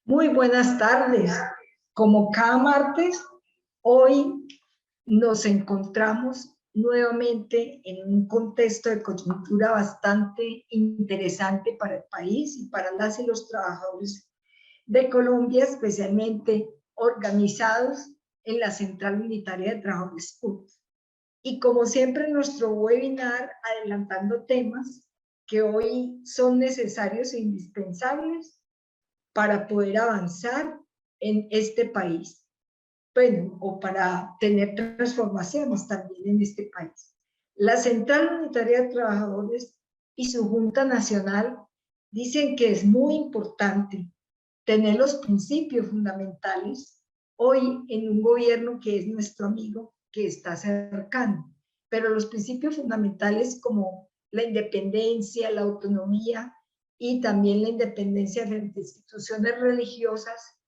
Muy buenas tardes. Como cada martes, hoy nos encontramos nuevamente en un contexto de coyuntura bastante interesante para el país y para las y los trabajadores de Colombia, especialmente organizados en la Central Unitaria de Trabajadores Públicos. Y como siempre, en nuestro webinar, adelantando temas que hoy son necesarios e indispensables para poder avanzar en este país, bueno, o para tener transformaciones también en este país. La Central Unitaria de Trabajadores y su Junta Nacional dicen que es muy importante tener los principios fundamentales hoy en un gobierno que es nuestro amigo, que está cercano, pero los principios fundamentales como la independencia, la autonomía y también la independencia frente a instituciones religiosas,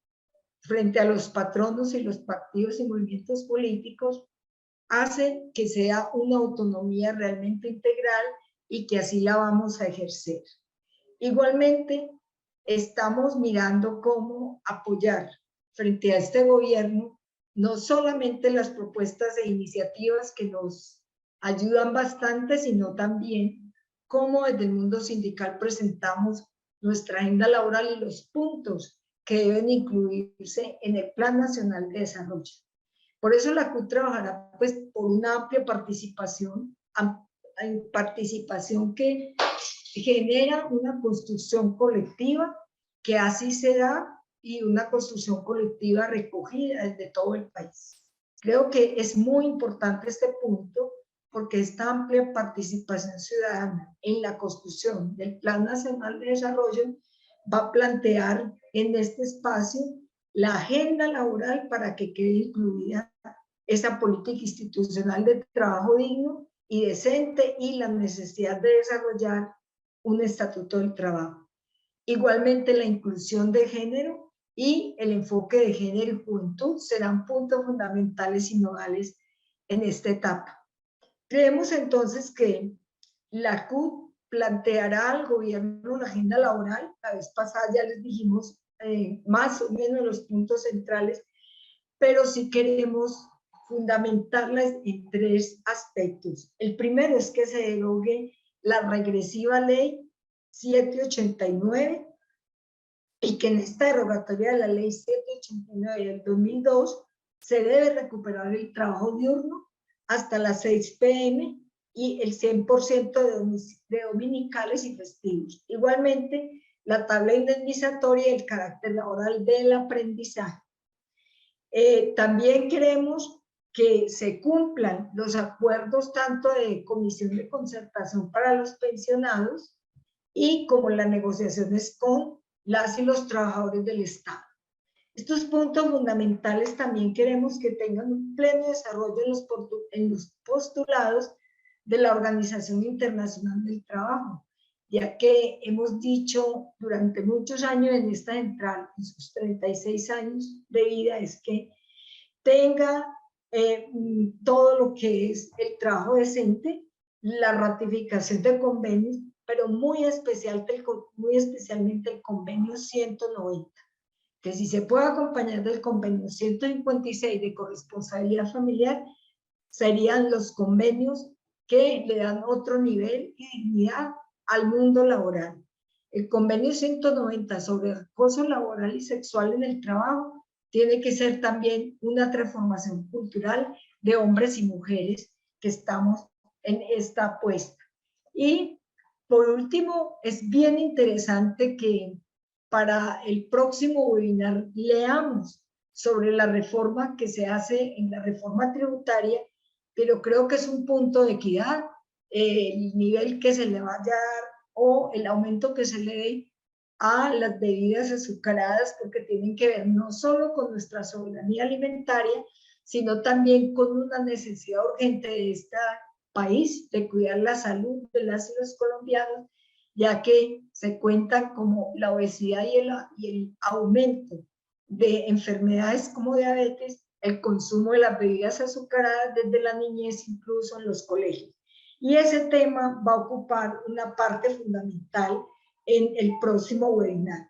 frente a los patronos y los partidos y movimientos políticos, hace que sea una autonomía realmente integral y que así la vamos a ejercer. Igualmente, estamos mirando cómo apoyar frente a este gobierno no solamente las propuestas e iniciativas que nos ayudan bastante, sino también cómo desde el mundo sindical presentamos nuestra agenda laboral y los puntos que deben incluirse en el Plan Nacional de Desarrollo. Por eso la CUT trabajará pues, por una amplia participación que genera una construcción colectiva, que así se da, y una construcción colectiva recogida desde todo el país. Creo que es muy importante este punto, porque esta amplia participación ciudadana en la construcción del Plan Nacional de Desarrollo va a plantear en este espacio la agenda laboral para que quede incluida esa política institucional de trabajo digno y decente y la necesidad de desarrollar un estatuto del trabajo. Igualmente, la inclusión de género y el enfoque de género y juventud serán puntos fundamentales y nodales en esta etapa. Creemos entonces que la CUT planteará al gobierno la agenda laboral. La vez pasada ya les dijimos más o menos los puntos centrales, pero sí queremos fundamentarlas en tres aspectos. El primero es que se derogue la regresiva ley 789 y que en esta derogatoria de la ley 789 del 2002 se debe recuperar el trabajo diurno hasta las 6 p.m. y el 100% de dominicales y festivos. Igualmente, la tabla indemnizatoria y el carácter laboral del aprendizaje. También queremos que se cumplan los acuerdos tanto de comisión de concertación para los pensionados y como las negociaciones con las y los trabajadores del Estado. Estos puntos fundamentales también queremos que tengan un pleno desarrollo en los postulados de la Organización Internacional del Trabajo, ya que hemos dicho durante muchos años en esta central, en sus 36 años de vida, es que tenga todo lo que es el trabajo decente, la ratificación de convenios, pero muy especialmente el convenio 190, que si se puede acompañar del convenio 156 de corresponsabilidad familiar, serían los convenios que le dan otro nivel y dignidad al mundo laboral. El convenio 190 sobre acoso laboral y sexual en el trabajo tiene que ser también una transformación cultural de hombres y mujeres que estamos en esta apuesta. Y por último, es bien interesante que para el próximo webinar leamos sobre la reforma que se hace en la reforma tributaria, pero creo que es un punto de equidad, el nivel que se le vaya a dar o el aumento que se le dé a las bebidas azucaradas, porque tienen que ver no solo con nuestra soberanía alimentaria, sino también con una necesidad urgente de este país de cuidar la salud de las y los colombianos, ya que se cuentan como la obesidad y el aumento de enfermedades como diabetes, el consumo de las bebidas azucaradas desde la niñez, incluso en los colegios. Y ese tema va a ocupar una parte fundamental en el próximo webinar.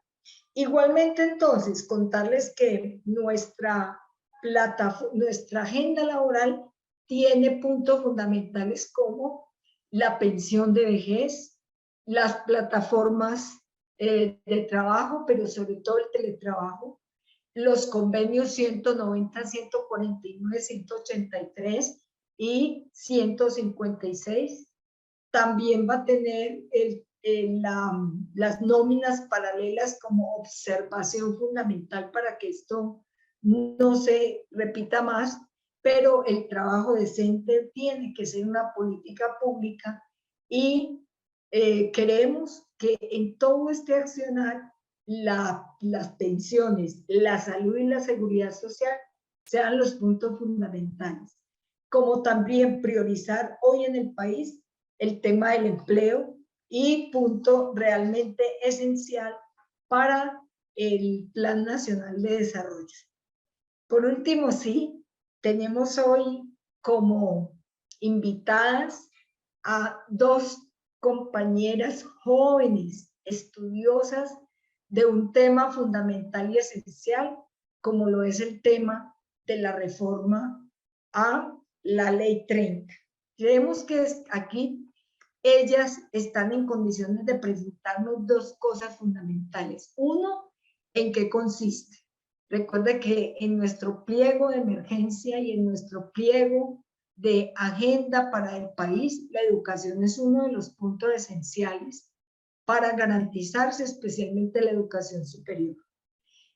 Igualmente, entonces, contarles que nuestra agenda laboral tiene puntos fundamentales como la pensión de vejez, las plataformas de trabajo, pero sobre todo el teletrabajo, los convenios 190, 149, 183 y 156. También va a tener las nóminas paralelas como observación fundamental para que esto no se repita más, pero el trabajo decente tiene que ser una política pública y queremos que en todo este accionar las pensiones, la salud y la seguridad social sean los puntos fundamentales, como también priorizar hoy en el país el tema del empleo y punto realmente esencial para el Plan Nacional de Desarrollo. Por último, sí, tenemos hoy como invitadas a dos compañeras jóvenes, estudiosas de un tema fundamental y esencial, como lo es el tema de la reforma a la Ley 30. Creemos que aquí ellas están en condiciones de presentarnos dos cosas fundamentales. Uno, ¿en qué consiste? Recuerde que en nuestro pliego de emergencia y en nuestro pliego de agenda para el país, la educación es uno de los puntos esenciales para garantizarse especialmente la educación superior.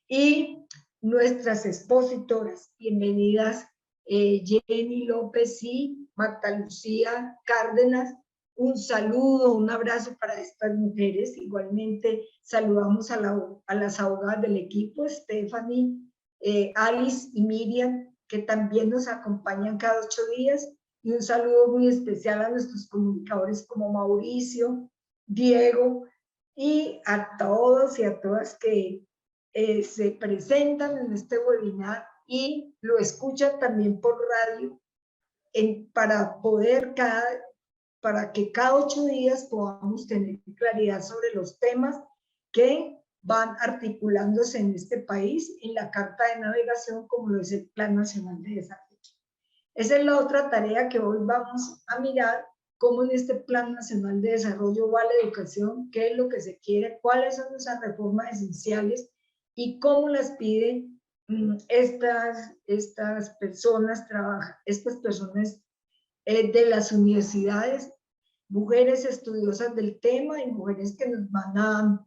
Y nuestras expositoras, bienvenidas Jenny López y Marta Lucía Cárdenas, un saludo, un abrazo para estas mujeres. Igualmente saludamos a las abogadas del equipo, Stephanie, Alice y Miriam, que también nos acompañan cada 8 días. Y un saludo muy especial a nuestros comunicadores como Mauricio, Diego y a todos y a todas que se presentan en este webinar y lo escuchan también por radio para que cada 8 días podamos tener claridad sobre los temas que van articulándose en este país en la Carta de Navegación, como lo es el Plan Nacional de Desarrollo. Esa es la otra tarea que hoy vamos a mirar, cómo en este Plan Nacional de Desarrollo va la educación, qué es lo que se quiere, cuáles son esas reformas esenciales y cómo las piden estas personas de las universidades, mujeres estudiosas del tema y mujeres que nos van a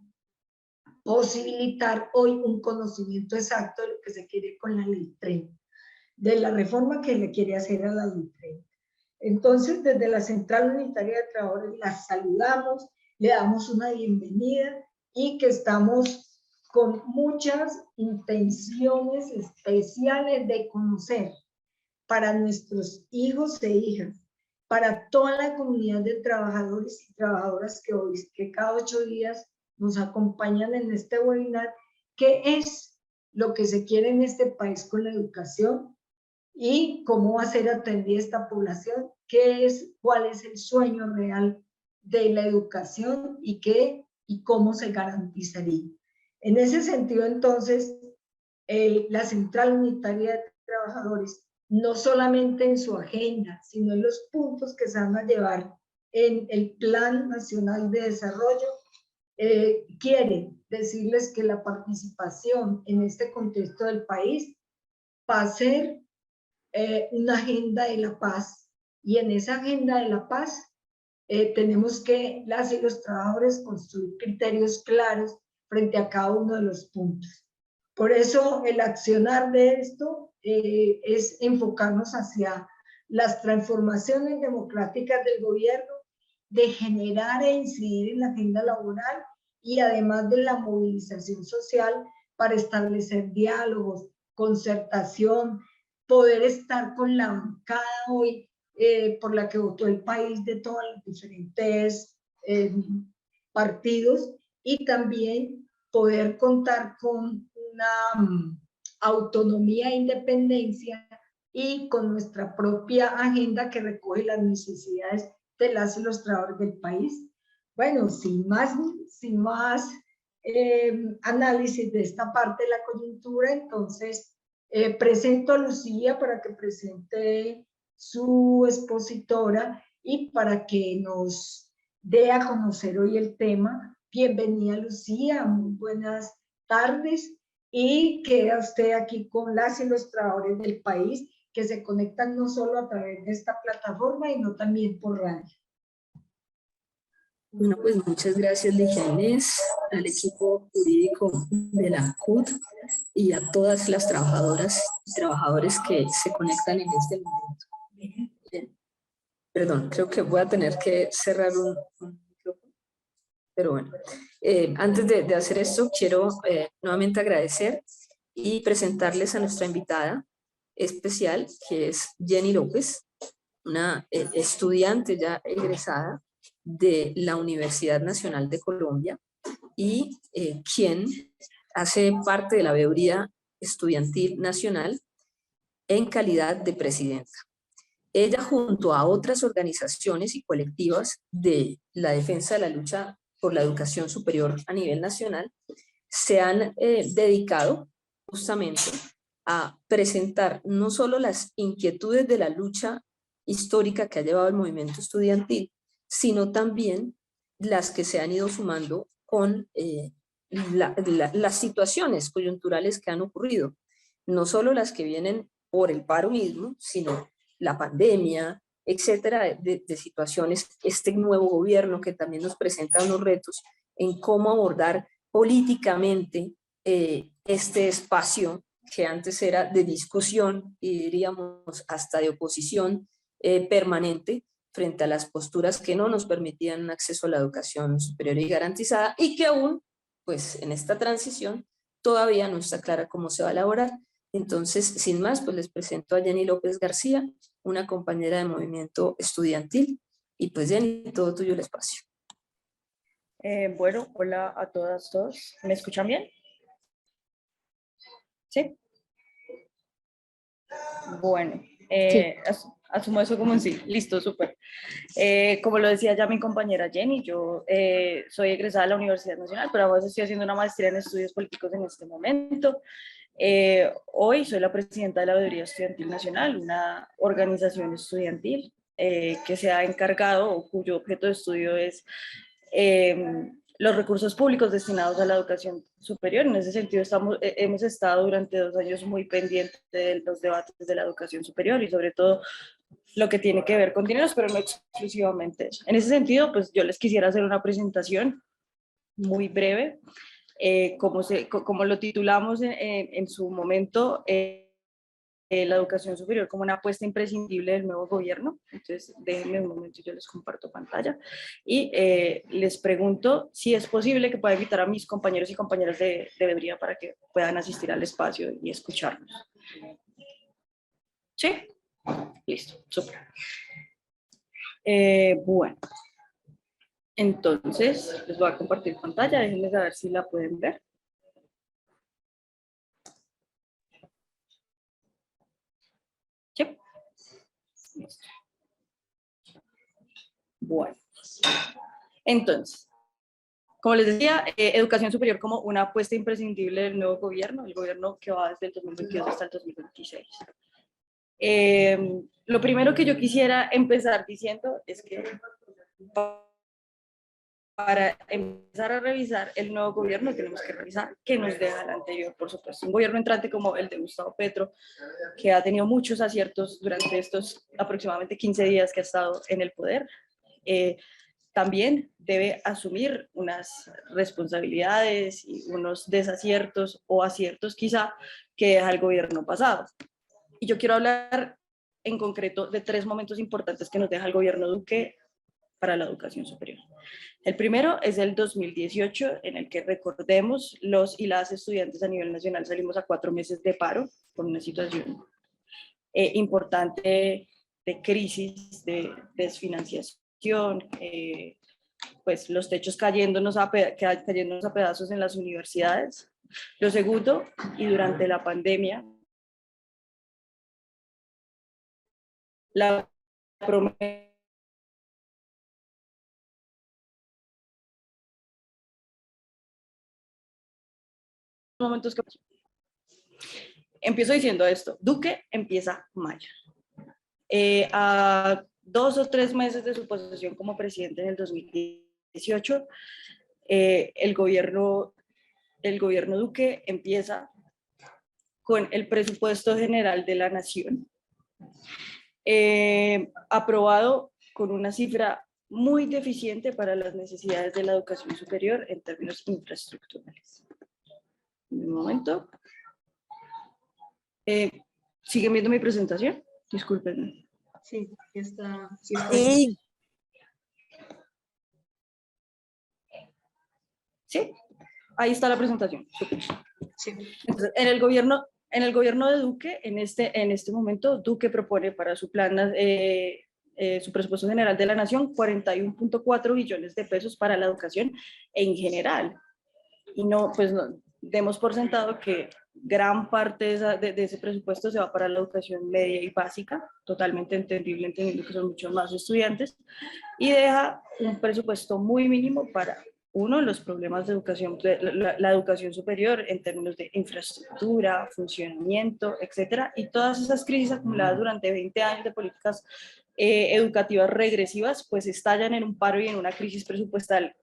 posibilitar hoy un conocimiento exacto de lo que se quiere con la Ley 30, de la reforma que le quiere hacer a la Ley 30. Entonces, desde la Central Unitaria de Trabajadores las saludamos, le damos una bienvenida y que estamos con muchas intenciones especiales de conocer para nuestros hijos e hijas, para toda la comunidad de trabajadores y trabajadoras que cada 8 días nos acompañan en este webinar, qué es lo que se quiere en este país con la educación y cómo va a ser atendida esta población, cuál es el sueño real de la educación y cómo se garantizaría. En ese sentido, entonces, la Central Unitaria de Trabajadores, no solamente en su agenda, sino en los puntos que se van a llevar en el Plan Nacional de Desarrollo, quiere decirles que la participación en este contexto del país va a ser una agenda de la paz, y en esa agenda de la paz tenemos que las y los trabajadores construir criterios claros frente a cada uno de los puntos. Por eso el accionar de esto es enfocarnos hacia las transformaciones democráticas del gobierno, de generar e incidir en la agenda laboral y además de la movilización social para establecer diálogos, concertación, poder estar con la bancada hoy por la que votó el país de todos los diferentes partidos, y también poder contar con una autonomía e independencia y con nuestra propia agenda que recoge las necesidades de las y los trabajadores del país. Bueno, sin más análisis de esta parte de la coyuntura. Entonces, presento a Lucía para que presente su expositora y para que nos dé a conocer hoy el tema. Bienvenida, Lucía, muy buenas tardes, y queda usted aquí con las y los trabajadores del país que se conectan no solo a través de esta plataforma, sino también por radio. Bueno, pues muchas gracias, Ligia Inés, al equipo jurídico de la CUT y a todas las trabajadoras y trabajadores que se conectan en este momento. Bien. Perdón, creo que voy a tener que cerrar un micrófono, pero bueno. Antes de hacer esto, quiero nuevamente agradecer y presentarles a nuestra invitada especial, que es Jenny López, una estudiante ya egresada de la Universidad Nacional de Colombia y quien hace parte de la veeduría estudiantil nacional en calidad de presidenta. Ella, junto a otras organizaciones y colectivas de la defensa de la lucha por la educación superior a nivel nacional, se han dedicado justamente a presentar no solo las inquietudes de la lucha histórica que ha llevado el movimiento estudiantil, sino también las que se han ido sumando con las situaciones coyunturales que han ocurrido, no solo las que vienen por el paro mismo, sino la pandemia, etcétera, de situaciones, este nuevo gobierno que también nos presenta unos retos en cómo abordar políticamente este espacio que antes era de discusión y diríamos hasta de oposición permanente frente a las posturas que no nos permitían un acceso a la educación superior y garantizada y que aún, pues en esta transición, todavía no está clara cómo se va a elaborar. Entonces, sin más, pues les presento a Jenny López García, una compañera de movimiento estudiantil. Y pues Jenny, todo tuyo el espacio. Bueno, hola a todas, todos. ¿Me escuchan bien? ¿Sí? Bueno, Sí. asumo eso como un sí. Listo, súper. Como lo decía ya mi compañera Jenny, yo soy egresada de la Universidad Nacional, pero ahora estoy haciendo una maestría en estudios políticos en este momento. Hoy soy la presidenta de la Veeduría Estudiantil Nacional, una organización estudiantil que se ha encargado o cuyo objeto de estudio es los recursos públicos destinados a la educación superior. En ese sentido, hemos estado durante 2 años muy pendientes de los debates de la educación superior y sobre todo lo que tiene que ver con dineros, pero no exclusivamente eso. En ese sentido, pues yo les quisiera hacer una presentación muy breve, como lo titulamos en su momento, la educación superior como una apuesta imprescindible del nuevo gobierno. Entonces, déjenme un momento, yo les comparto pantalla y les pregunto si es posible que pueda invitar a mis compañeros y compañeras de veeduría para que puedan asistir al espacio y escucharnos. ¿Sí? Listo, súper. Bueno, entonces les voy a compartir pantalla, déjenme saber si la pueden ver. ¿Sí? Listo. Bueno, entonces, como les decía, educación superior como una apuesta imprescindible del nuevo gobierno, el gobierno que va desde el 2022 hasta el 2026. Lo primero que yo quisiera empezar diciendo es que para empezar a revisar el nuevo gobierno tenemos que revisar qué nos deja el anterior, por supuesto. Un gobierno entrante como el de Gustavo Petro, que ha tenido muchos aciertos durante estos aproximadamente 15 días que ha estado en el poder, también debe asumir unas responsabilidades y unos desaciertos o aciertos quizá que deja el gobierno pasado. Y yo quiero hablar en concreto de 3 momentos importantes que nos deja el gobierno Duque para la educación superior. El primero es el 2018, en el que, recordemos, los y las estudiantes a nivel nacional salimos a 4 meses de paro por una situación importante de crisis, de desfinanciación, pues los techos cayéndonos a pedazos en las universidades. Lo segundo, y durante la pandemia, la promesa momentos que... Empiezo diciendo esto, Duque empieza mayo. A 2 o 3 meses de su posesión como presidente en el 2018, el gobierno Duque empieza con el presupuesto general de la nación, aprobado con una cifra muy deficiente para las necesidades de la educación superior en términos infraestructurales. Un momento. ¿Siguen viendo mi presentación? Discúlpenme. Sí, está. Sí. ¿Sí? Ahí está la presentación. Sí. Entonces, en el gobierno de Duque, en este momento, Duque propone para su plan, su presupuesto general de la nación, 41.4 billones de pesos para la educación en general. Y no, pues no, demos por sentado que gran parte de ese presupuesto se va para la educación media y básica, totalmente entendible, entendiendo que son muchos más estudiantes, y deja un presupuesto muy mínimo para, uno, los problemas de educación, la educación superior en términos de infraestructura, funcionamiento, etcétera, y todas esas crisis acumuladas durante 20 años de políticas educativas regresivas, pues estallan en un paro y en una crisis presupuestal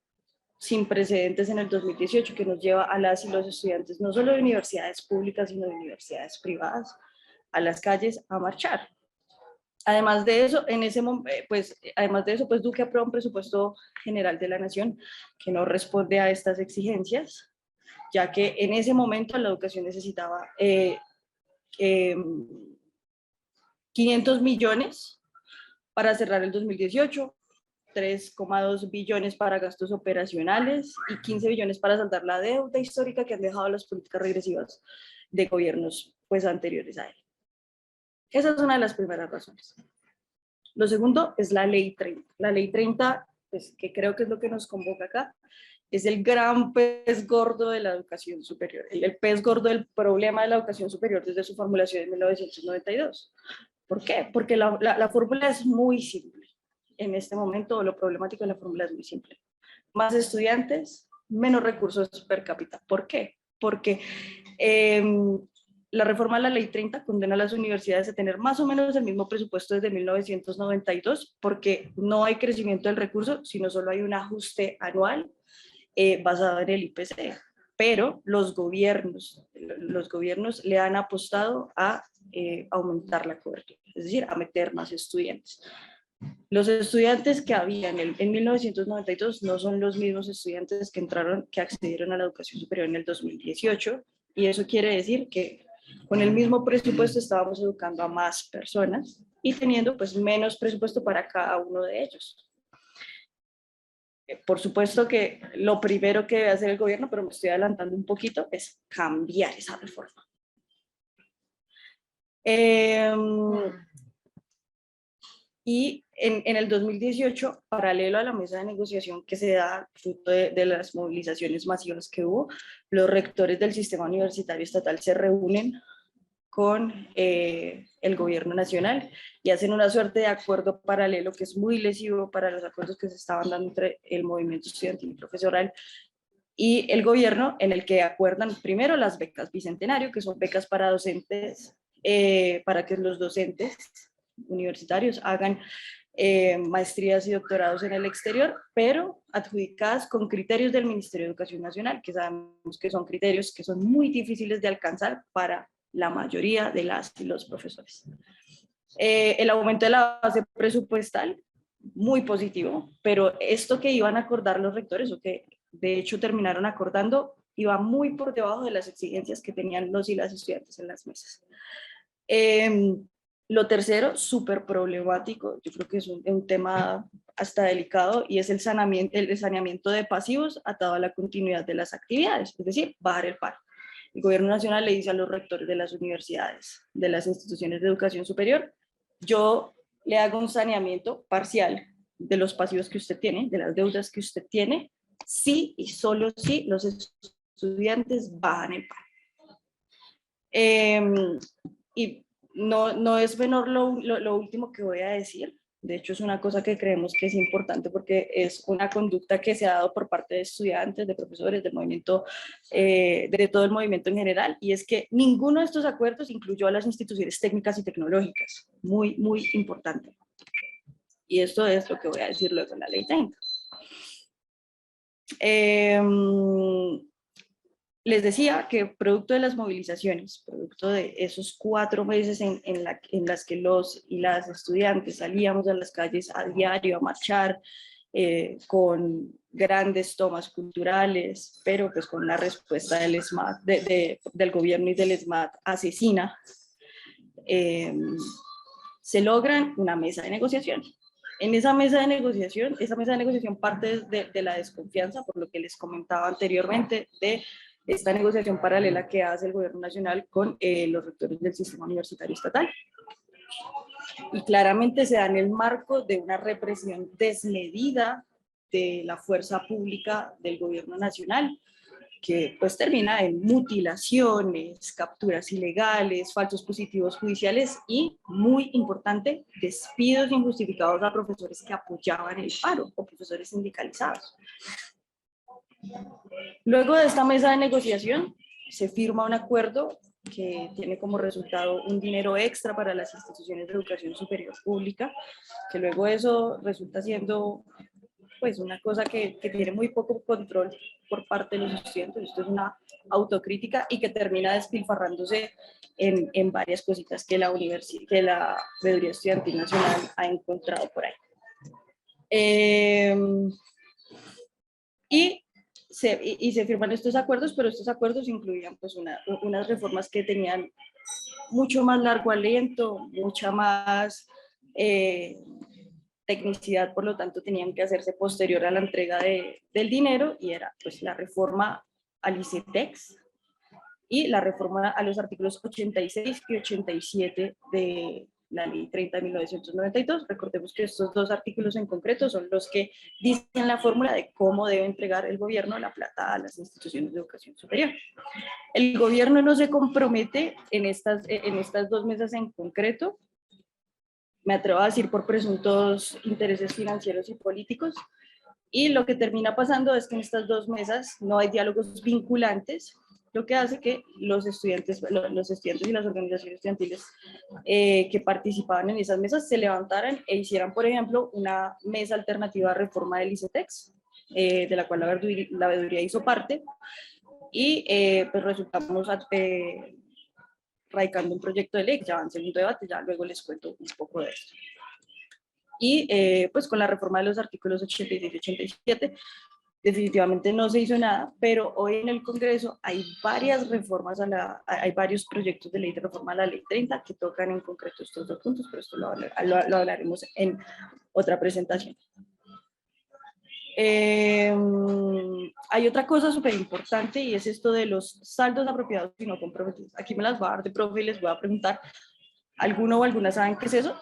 sin precedentes en el 2018, que nos lleva a las y los estudiantes, no solo de universidades públicas, sino de universidades privadas, a las calles a marchar. Además de eso, pues Duque aprueba un presupuesto general de la nación que no responde a estas exigencias, ya que en ese momento la educación necesitaba 500 millones para cerrar el 2018, 3,2 billones para gastos operacionales y 15 billones para saldar la deuda histórica que han dejado las políticas regresivas de gobiernos pues anteriores a él. Esa es una de las primeras razones. Lo segundo es la Ley 30. La Ley 30, pues, que creo que es lo que nos convoca acá, es el gran pez gordo de la educación superior, el pez gordo del problema de la educación superior desde su formulación en 1992. ¿Por qué? Porque la fórmula es muy simple. En este momento, lo problemático de la fórmula es muy simple. Más estudiantes, menos recursos per cápita. ¿Por qué? Porque la reforma de la Ley 30 condena a las universidades a tener más o menos el mismo presupuesto desde 1992, porque no hay crecimiento del recurso, sino solo hay un ajuste anual basado en el IPC. Pero los gobiernos le han apostado a aumentar la cobertura, es decir, a meter más estudiantes. Los estudiantes que habían en 1992 no son los mismos estudiantes que accedieron a la educación superior en el 2018, y eso quiere decir que con el mismo presupuesto estábamos educando a más personas y teniendo pues menos presupuesto para cada uno de ellos. Por supuesto que lo primero que debe hacer el gobierno, pero me estoy adelantando un poquito, es cambiar esa reforma. Y en el 2018, paralelo a la mesa de negociación que se da fruto de las movilizaciones masivas que hubo, los rectores del sistema universitario estatal se reúnen con el gobierno nacional y hacen una suerte de acuerdo paralelo que es muy lesivo para los acuerdos que se estaban dando entre el movimiento estudiantil y profesoral y el gobierno, en el que acuerdan primero las becas bicentenario, que son becas para docentes, para que los docentes universitarios hagan maestrías y doctorados en el exterior, pero adjudicadas con criterios del Ministerio de Educación Nacional, que sabemos que son criterios que son muy difíciles de alcanzar para la mayoría de las y los profesores. El aumento de la base presupuestal, muy positivo, pero esto que iban a acordar los rectores, o que de hecho terminaron acordando, iba muy por debajo de las exigencias que tenían los y las estudiantes en las mesas. Lo tercero, súper problemático, yo creo que es un tema hasta delicado, y es el saneamiento de pasivos atado a la continuidad de las actividades, es decir, bajar el paro. El gobierno nacional le dice a los rectores de las universidades, de las instituciones de educación superior, yo le hago un saneamiento parcial de los pasivos que usted tiene, de las deudas que usted tiene, sí y solo si los estudiantes bajan el paro. Y no es menor lo último que voy a decir, De hecho, es una cosa que creemos que es importante porque es una conducta que se ha dado por parte de estudiantes, de profesores, del movimiento, de todo el movimiento en general, y es que ninguno de estos acuerdos incluyó a las instituciones técnicas y tecnológicas. Muy, muy importante. Y esto es lo que voy a decir luego en la ley 30. Les decía que producto de las movilizaciones, producto de esos 4 meses en las que los y las estudiantes salíamos a las calles a diario a marchar, con grandes tomas culturales, pero pues con la respuesta del SMAT, del gobierno y del SMAT asesina, se logran una mesa de negociación. En esa mesa de negociación parte de la desconfianza, por lo que les comentaba anteriormente, de esta negociación paralela que hace el gobierno nacional con los rectores del sistema universitario estatal. Y claramente se da en el marco de una represión desmedida de la fuerza pública del gobierno nacional, que pues termina en mutilaciones, capturas ilegales, falsos positivos judiciales y, muy importante, despidos injustificados a profesores que apoyaban el paro o profesores sindicalizados. Luego de esta mesa de negociación se firma un acuerdo que tiene como resultado un dinero extra para las instituciones de educación superior pública, que luego eso resulta siendo pues una cosa que tiene muy poco control por parte de los estudiantes. Esto es una autocrítica y que termina despilfarrándose en varias cositas que la Veeduría Estudiantil Nacional ha encontrado por ahí. Y se firman estos acuerdos, pero estos acuerdos incluían pues unas reformas que tenían mucho más largo aliento, mucha más tecnicidad, por lo tanto tenían que hacerse posterior a la entrega del dinero, y era pues la reforma al ICETEX y la reforma a los artículos 86 y 87 de la ley 30 de 1992. Recordemos que estos 2 artículos en concreto son los que dicen la fórmula de cómo debe entregar el gobierno la plata a las instituciones de educación superior. El gobierno no se compromete en estas 2 mesas en concreto, me atrevo a decir por presuntos intereses financieros y políticos, y lo que termina pasando es que en estas 2 mesas no hay diálogos vinculantes, lo que hace que los estudiantes y las organizaciones estudiantiles que participaban en esas mesas se levantaran e hicieran, por ejemplo, una mesa alternativa a reforma del ICETEX, de la cual la veeduría hizo parte, y pues resultamos radicando un proyecto de ley, ya va en segundo debate, ya luego les cuento un poco de esto. Y pues con la reforma de los artículos 86 y 87, definitivamente no se hizo nada, pero hoy en el Congreso hay varias reformas, hay varios proyectos de ley de reforma a la ley 30 que tocan en concreto estos 2 puntos, pero esto lo hablaremos en otra presentación. Hay otra cosa súper importante, y es esto de los saldos apropiados y no comprometidos. Aquí me las voy a dar de profe y les voy a preguntar, ¿alguno o alguna saben qué es eso?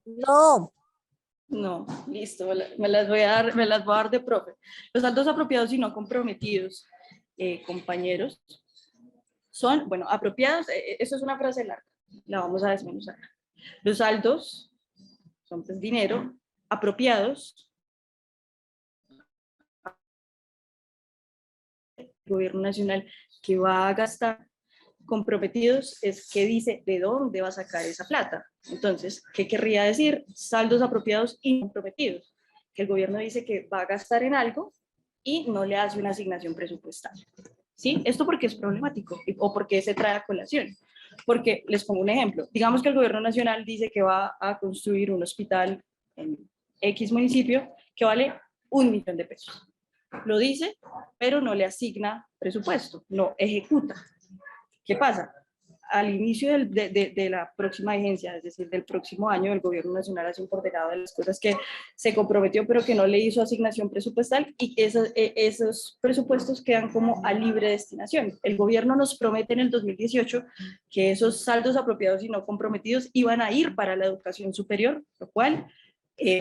No. No, listo, me las voy a dar de profe. Los saldos apropiados y no comprometidos, compañeros, son, bueno, apropiados, eso es una frase larga, la vamos a desmenuzar. Los saldos son pues dinero, apropiados, el gobierno nacional que va a gastar. Comprometidos es que dice de dónde va a sacar esa plata. Entonces, ¿qué querría decir? Saldos apropiados y comprometidos. Que el gobierno dice que va a gastar en algo y no le hace una asignación presupuestal. ¿Sí? Esto porque es problemático o porque se trae a colación. Porque les pongo un ejemplo. Digamos que el gobierno nacional dice que va a construir un hospital en X municipio que vale 1 millón de pesos. Lo dice, pero no le asigna presupuesto, no ejecuta. ¿Qué pasa? Al inicio de la próxima vigencia, es decir, del próximo año, el gobierno nacional hace un ordenado de las cosas que se comprometió, pero que no le hizo asignación presupuestal, y esos presupuestos quedan como a libre destinación. El gobierno nos promete en el 2018 que esos saldos apropiados y no comprometidos iban a ir para la educación superior, lo cual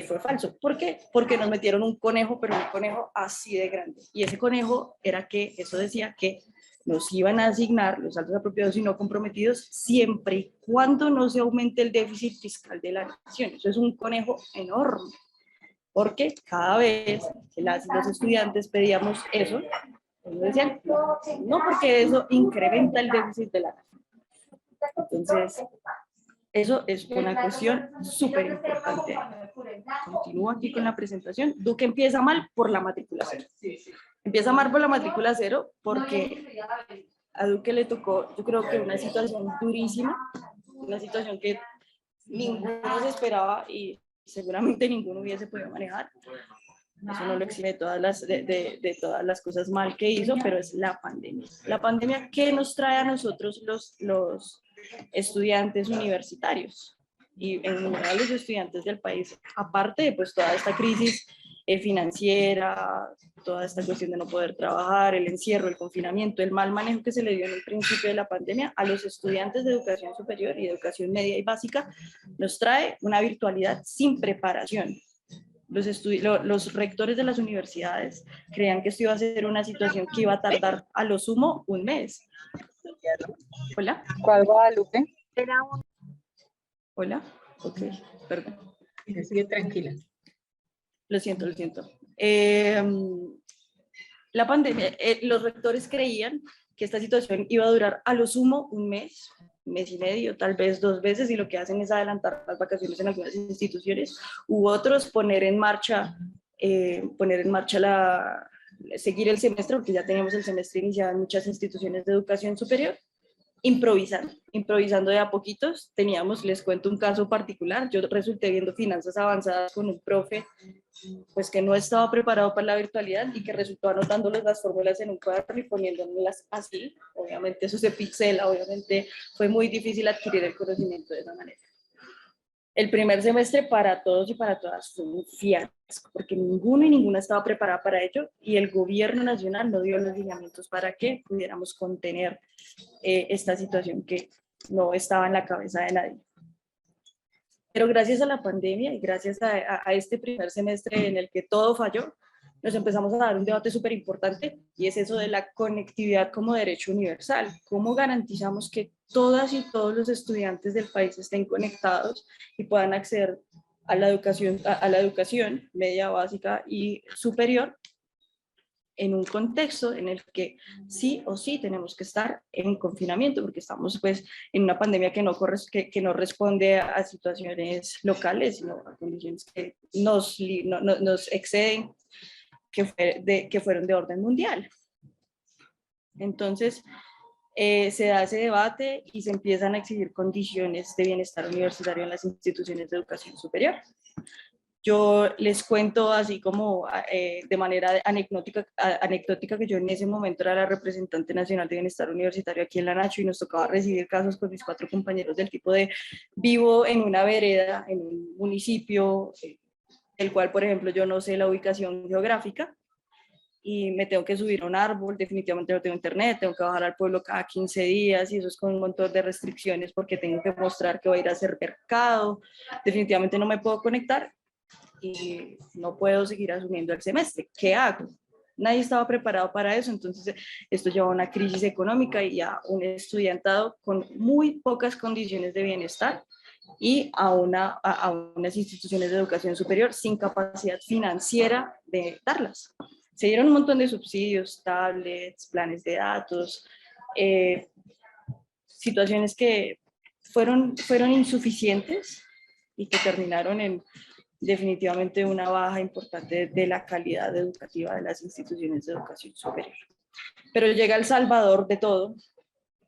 fue falso. ¿Por qué? Porque nos metieron un conejo, pero un conejo así de grande. Y ese conejo era que, eso decía que nos iban a asignar los saldos apropiados y no comprometidos siempre y cuando no se aumente el déficit fiscal de la nación. Eso es un conejo enorme, porque cada vez que los estudiantes pedíamos eso, ellos decían, no, porque eso incrementa el déficit de la nación. Entonces, eso es una cuestión súper importante. Continúo aquí con la presentación. Duque empieza mal por la matrícula cero. Empieza mal por la matrícula cero porque a Duque le tocó, yo creo que una situación durísima, una situación que ninguno se esperaba y seguramente ninguno hubiese podido manejar. Eso no lo exime de todas las cosas mal que hizo, pero es la pandemia. La pandemia, ¿qué nos trae a nosotros los estudiantes universitarios? Y en general los estudiantes del país, aparte de pues toda esta crisis financiera, toda esta cuestión de no poder trabajar, el encierro, el confinamiento, el mal manejo que se le dio en el principio de la pandemia a los estudiantes de educación superior y de educación media y básica, nos trae una virtualidad sin preparación. Los rectores de las universidades creían que esto iba a ser una situación que iba a tardar a lo sumo un mes. Hola. ¿Cuál Guadalupe? Hola. Ok, perdón. Sigue tranquila. Lo siento, lo siento. La pandemia, los rectores creían que esta situación iba a durar a lo sumo un mes y medio, tal vez 2 veces, y lo que hacen es adelantar las vacaciones en algunas instituciones, u otros poner en marcha seguir el semestre, porque ya teníamos el semestre iniciado en muchas instituciones de educación superior, improvisando de a poquitos. Les cuento un caso particular, yo resulté viendo finanzas avanzadas con un profe pues que no estaba preparado para la virtualidad y que resultó anotándoles las fórmulas en un cuaderno y poniéndolas así. Obviamente eso se pixela, obviamente fue muy difícil adquirir el conocimiento de esa manera. El primer semestre para todos y para todas fue un fiasco, porque ninguno y ninguna estaba preparada para ello y el gobierno nacional no dio los lineamientos para que pudiéramos contener esta situación que no estaba en la cabeza de nadie. Pero gracias a la pandemia y gracias a este primer semestre en el que todo falló, nos empezamos a dar un debate súper importante y es eso de la conectividad como derecho universal. ¿Cómo garantizamos que todas y todos los estudiantes del país estén conectados y puedan acceder a la educación media, básica y superior en un contexto en el que sí o sí tenemos que estar en confinamiento, porque estamos pues en una pandemia que no responde a situaciones locales, sino a condiciones que nos exceden, que fueron de orden mundial. Entonces, se da ese debate y se empiezan a exigir condiciones de bienestar universitario en las instituciones de educación superior. Yo les cuento así como de manera anecdótica que yo en ese momento era la representante nacional de bienestar universitario aquí en la Nacho y nos tocaba recibir casos con mis 4 compañeros del tipo de vivo en una vereda, en un municipio, el cual, por ejemplo, yo no sé la ubicación geográfica y me tengo que subir a un árbol, definitivamente no tengo internet, tengo que bajar al pueblo cada 15 días y eso es con un montón de restricciones porque tengo que mostrar que voy a ir a hacer mercado, definitivamente no me puedo conectar y no puedo seguir asumiendo el semestre. ¿Qué hago? Nadie estaba preparado para eso, entonces esto lleva a una crisis económica y a un estudiantado con muy pocas condiciones de bienestar y a unas instituciones de educación superior sin capacidad financiera de darlas. Se dieron un montón de subsidios, tablets, planes de datos, situaciones que fueron insuficientes y que terminaron en definitivamente una baja importante de la calidad educativa de las instituciones de educación superior. Pero llega el salvador de todo,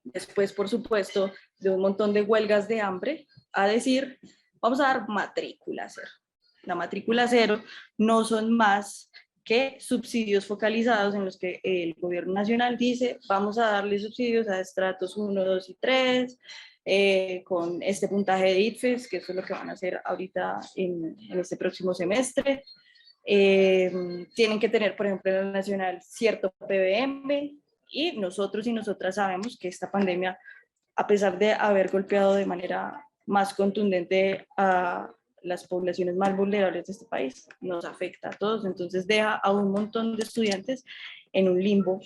después, por supuesto, de un montón de huelgas de hambre, a decir, vamos a dar matrícula cero. La matrícula cero no son más que subsidios focalizados en los que el gobierno nacional dice, vamos a darle subsidios a estratos 1, 2 y 3, con este puntaje de ITFES, que eso es lo que van a hacer ahorita en este próximo semestre. Tienen que tener, por ejemplo, en el nacional cierto PBM, y nosotros y nosotras sabemos que esta pandemia, a pesar de haber golpeado de manera más contundente a las poblaciones más vulnerables de este país, nos afecta a todos, entonces deja a un montón de estudiantes en un limbo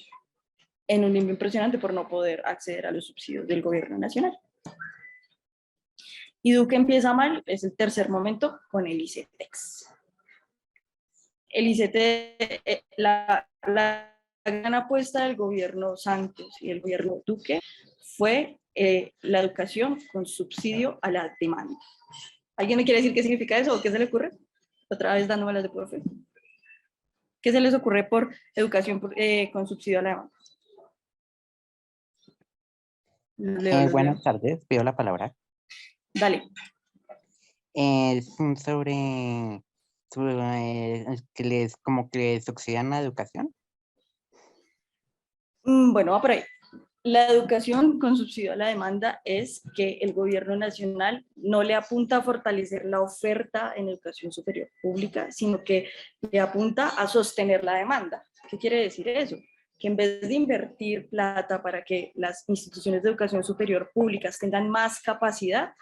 en un limbo impresionante por no poder acceder a los subsidios del gobierno nacional. Y Duque empieza mal, es el tercer momento, con el ICETEX. El ICETEX, la gran apuesta del gobierno Santos y el gobierno Duque fue la educación con subsidio a la demanda. ¿Alguien me quiere decir qué significa eso o qué se le ocurre? Otra vez dándome las de profe. ¿Qué se les ocurre por educación con subsidio a la demanda? Buenas tardes, pido la palabra. Dale. Es sobre que les como que les subsidian la educación. Bueno, va por ahí. La educación con subsidio a la demanda es que el gobierno nacional no le apunta a fortalecer la oferta en educación superior pública, sino que le apunta a sostener la demanda. ¿Qué quiere decir eso? Que en vez de invertir plata para que las instituciones de educación superior públicas tengan más capacidad,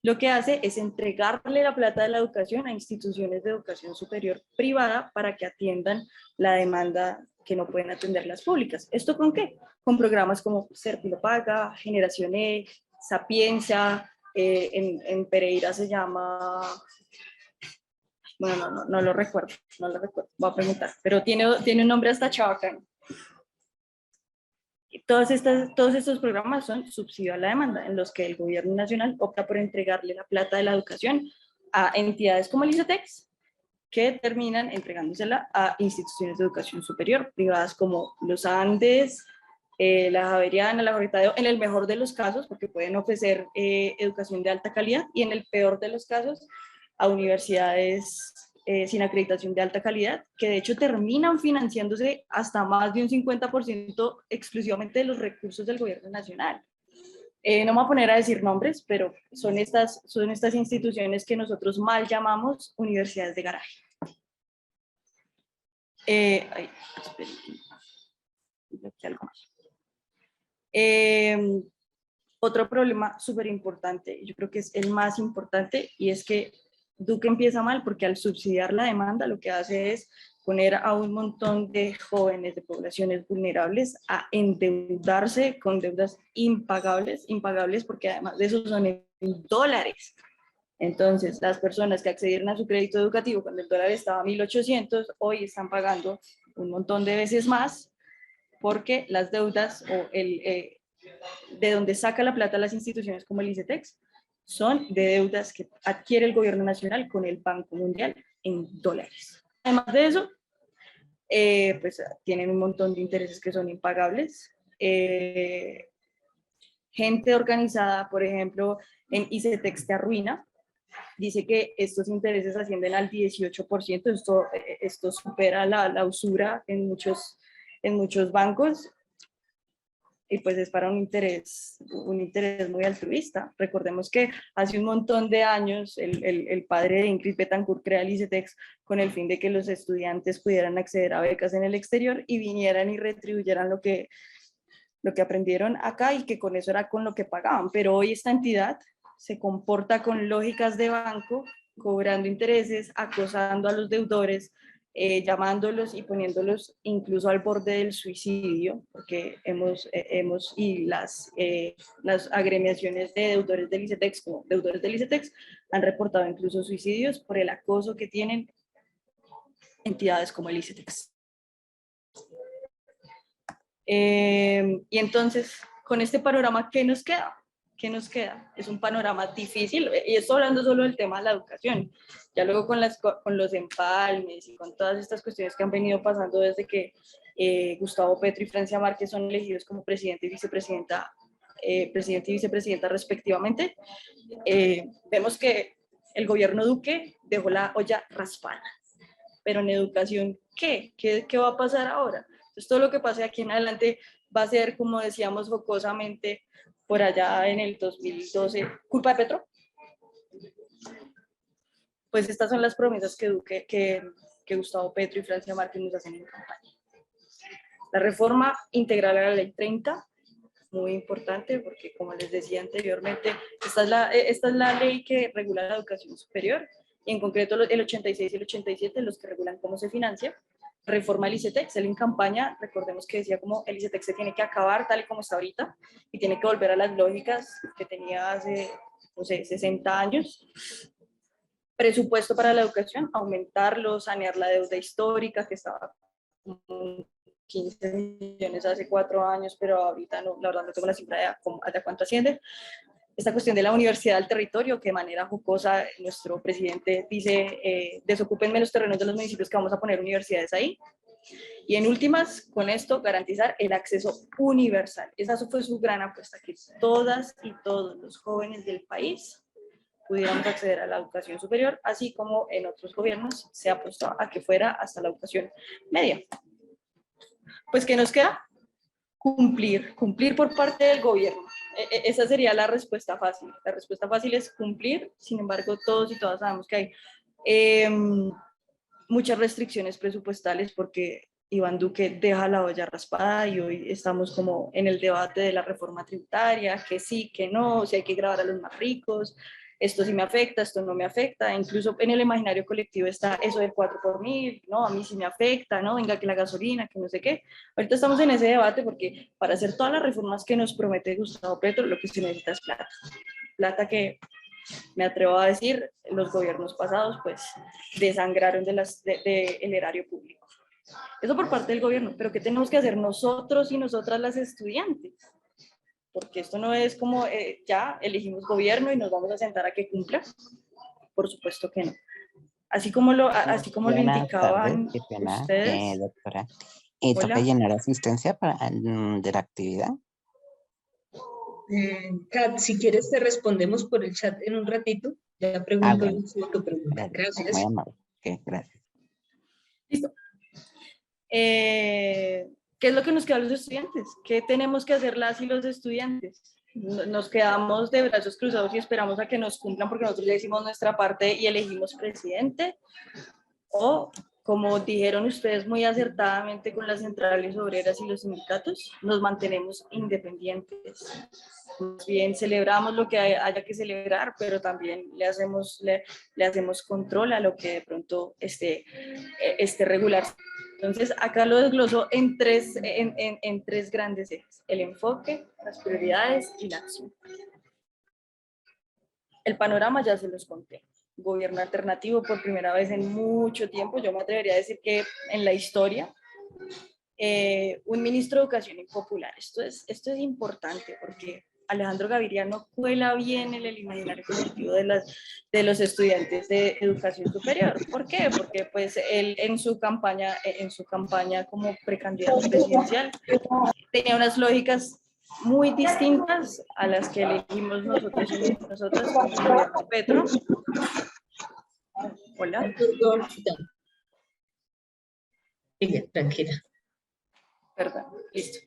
lo que hace es entregarle la plata de la educación a instituciones de educación superior privada para que atiendan la demanda que no pueden atender las públicas. ¿Esto con qué? Con programas como Serpilo Paga, Generación E, Sapienza, en Pereira se llama... Bueno, no lo recuerdo, voy a preguntar, pero tiene un nombre hasta chabacano. Todos estos programas son subsidio a la demanda, en los que el gobierno nacional opta por entregarle la plata de la educación a entidades como el ICETEX, que terminan entregándosela a instituciones de educación superior, privadas como los Andes, la Javeriana, la Jorge Tadeo, en el mejor de los casos, porque pueden ofrecer educación de alta calidad, y en el peor de los casos, a universidades sin acreditación de alta calidad, que de hecho terminan financiándose hasta más de un 50% exclusivamente de los recursos del gobierno nacional. No me voy a poner a decir nombres, pero son estas instituciones que nosotros mal llamamos universidades de garaje. Otro problema súper importante, yo creo que es el más importante, y es que Duque empieza mal porque al subsidiar la demanda lo que hace es poner a un montón de jóvenes de poblaciones vulnerables a endeudarse con deudas impagables porque además de eso son en dólares. Entonces, las personas que accedieron a su crédito educativo cuando el dólar estaba a 1.800, hoy están pagando un montón de veces más porque las deudas o de donde saca la plata las instituciones como el ICETEX son de deudas que adquiere el gobierno nacional con el Banco Mundial en dólares. Además de eso, pues tienen un montón de intereses que son impagables. Gente organizada, por ejemplo, en ICETEX te arruina, dice que estos intereses ascienden al 18%, esto supera la usura en muchos bancos, y pues es para un interés muy altruista. Recordemos que hace un montón de años el padre de Ingrid Betancourt crea el ICETEX con el fin de que los estudiantes pudieran acceder a becas en el exterior y vinieran y retribuyeran lo que aprendieron acá, y que con eso era con lo que pagaban. Pero hoy esta entidad se comporta con lógicas de banco, cobrando intereses, acosando a los deudores, llamándolos y poniéndolos incluso al borde del suicidio, porque y las agremiaciones de deudores del ICETEX, como deudores del ICETEX, han reportado incluso suicidios por el acoso que tienen entidades como el ICETEX. Y entonces, con este panorama, ¿qué nos queda? ¿Qué nos queda? Es un panorama difícil, y estoy hablando solo del tema de la educación. Ya luego con los empalmes y con todas estas cuestiones que han venido pasando desde que Gustavo Petro y Francia Márquez son elegidos como presidente y vicepresidenta respectivamente, vemos que el gobierno Duque dejó la olla raspada. Pero en educación, ¿qué va a pasar ahora? Entonces, todo lo que pase aquí en adelante va a ser, como decíamos jocosamente por allá en el 2012, culpa de Petro. Pues estas son las promesas que Gustavo Petro y Francia Márquez nos hacen en campaña. La reforma integral a la ley 30, muy importante, porque como les decía anteriormente, esta es la ley que regula la educación superior, y en concreto el 86 y el 87, los que regulan cómo se financia. reforma del ICETEX. Él en campaña, recordemos que decía como el ICETEX se tiene que acabar tal y como está ahorita y tiene que volver a las lógicas que tenía hace, no sé, 60 años. Presupuesto para la educación, aumentarlo, sanear la deuda histórica que estaba con 15 millones hace 4 años, pero ahorita no, la verdad no tengo la cifra de cuánto asciende. Esta cuestión de la universidad del territorio, que de manera jocosa nuestro presidente dice, desocúpenme los terrenos de los municipios que vamos a poner universidades ahí. Y en últimas, con esto, garantizar el acceso universal. Esa fue su gran apuesta, que todas y todos los jóvenes del país pudiéramos acceder a la educación superior, así como en otros gobiernos se apostó a que fuera hasta la educación media. Pues, ¿qué nos queda? Cumplir por parte del gobierno. Esa sería la respuesta fácil. La respuesta fácil es cumplir, sin embargo, todos y todas sabemos que hay muchas restricciones presupuestales porque Iván Duque deja la olla raspada y hoy estamos como en el debate de la reforma tributaria, que sí, que no, si hay que grabar a los más ricos, esto sí me afecta, esto no me afecta, incluso en el imaginario colectivo está eso del 4 por mil, no, a mí sí me afecta, no, venga que la gasolina, que no sé qué. Ahorita estamos en ese debate porque para hacer todas las reformas que nos promete Gustavo Petro, lo que se necesita es plata. Plata que, me atrevo a decir, los gobiernos pasados pues desangraron del erario público. Eso por parte del gobierno, pero ¿qué tenemos que hacer nosotros y nosotras las estudiantes? Porque esto no es como ya elegimos gobierno y nos vamos a sentar a que cumpla. Por supuesto que no. Así como lo indicaban ustedes. Doctora. ¿Toca llenar asistencia de la actividad? Kat, si quieres te respondemos por el chat en un ratito. Ya pregunto tu pregunta. Gracias. Muy amable. Okay, gracias. Listo. ¿Qué es lo que nos queda a los estudiantes? ¿Qué tenemos que hacer las y los estudiantes? ¿Nos quedamos de brazos cruzados y esperamos a que nos cumplan porque nosotros ya hicimos nuestra parte y elegimos presidente? ¿O, como dijeron ustedes muy acertadamente con las centrales obreras y los sindicatos, nos mantenemos independientes? Más bien celebramos lo que haya que celebrar, pero también le hacemos control a lo que de pronto esté regular. Entonces, acá lo desgloso en tres grandes ejes: el enfoque, las prioridades y la acción. El panorama ya se los conté. Gobierno alternativo por primera vez en mucho tiempo, yo me atrevería a decir que en la historia. Un ministro de Educación impopular. Esto es importante porque Alejandro Gaviria no cuela bien en el imaginario colectivo de los estudiantes de educación superior. ¿Por qué? Porque pues él en su campaña como precandidato presidencial tenía unas lógicas muy distintas a las que elegimos nosotros y nosotras con el gobierno Petro. Hola. Tranquila. Perdón, listo.